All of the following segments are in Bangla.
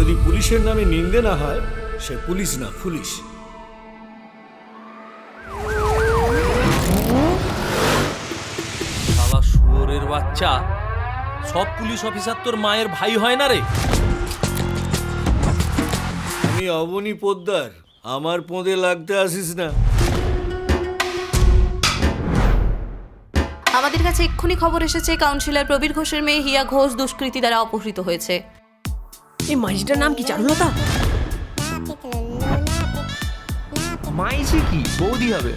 যদি পুলিশের নামে নিন্দে না হয়, সে পুলিশ না, পুলিশ। শালা শুয়োরের বাচ্চা, সব পুলিশ অফিসার তোর মায়ের ভাই হয় না রে? আমি অবনী পোদ্দার, আমার পোঁদে লাগতে আসিস না। আমাদের কাছে এক্ষুনি খবর এসেছে কাউন্সিলর প্রবীর ঘোষের মেয়ে হিয়া ঘোষ দুষ্কৃতী দ্বারা অপহৃত হয়েছে। এই মাইজিটার নাম কি চারুলতা? মাইজি কি বৌদি হবে?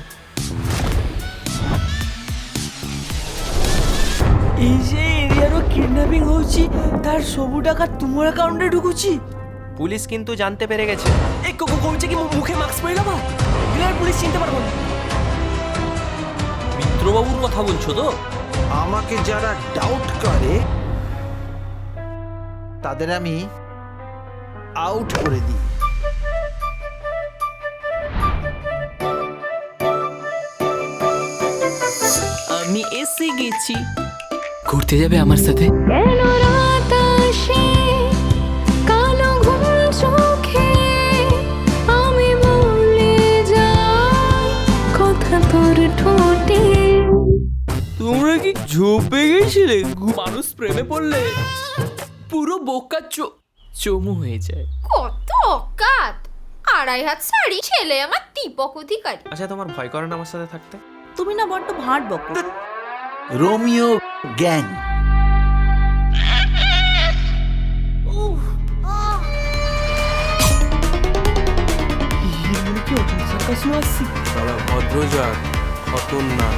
এই যে এরিয়ারও কিডন্যাপিং হচ্ছে, তার সবু টাকা তোমার অ্যাকাউন্টে ঢুকুছি। পুলিশ কিন্তু জানতে পেরে গেছে। এই কইছে কি মুখে মাস্ক পরে যাবা? দিলার পুলিশ চিনতে পারবো না। মিত্রবাবুর কথা বলছো তো? আমাকে যারা ডাউট করে তাদের আমি আউট করে দিই। আমি এসে গেছি। ঘুরতে যাবে আমার সাথে? তোমরা কি ঝোপে গেছিলে? মানুষ প্রেমে পড়লে পুরো বোকা চমু হয়ে যায়। কত অকাত! 2.5 হাত শাড়ি, ছেলে আমার দীপক অধিকারী। আচ্ছা, তোমার ভয় করে না আমার সাথে থাকতে? তুমি না বড্ড ভাঁট বকো। Romeo gang. তারা ভদ্রজাত, খতরনাক।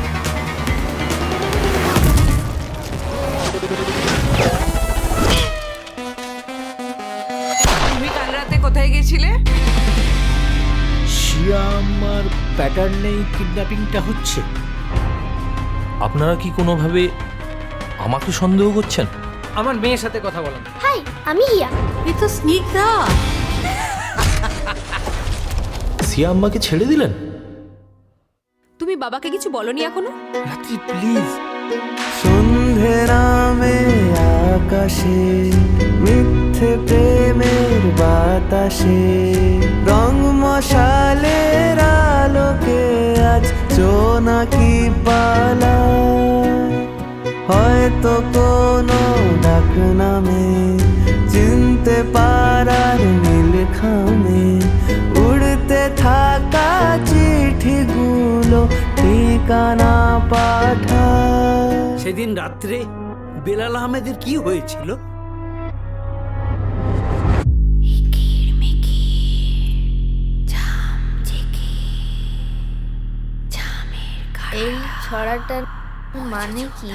তুমি কাল রাতে কোথায় গেছিলে? শিয়ামার প্যাটার্নেই কিডন্যাপিংটা হচ্ছে। আপনারা কি কোনোভাবে আমাকে সন্দেহ করছেন? আমার মেয়ের সাথে কথা বলেন। হাই, আমি হিয়া। এ তো স্নিগ্ধা। সিয়া আম্মাকে ছেড়ে দিলেন? তুমি বাবাকে কিছু বলনি এখনো? রাত্রি প্লিজ। সন্ধে নামে আকাশে, মিথ্যে প্রেমের বাতাসে, রং মশালের আলোকে আজ জোনাকি পালায়। হয়তো কোনো ডাক নামে চিনতে পারার নীল খামে, উড়তে থাকা চিঠিগুলো ঠিকানা পাঠায়। সেদিন রাত্রে বেলাল আহমেদের কি হয়েছিল? এই ছড়াটার মানে কি?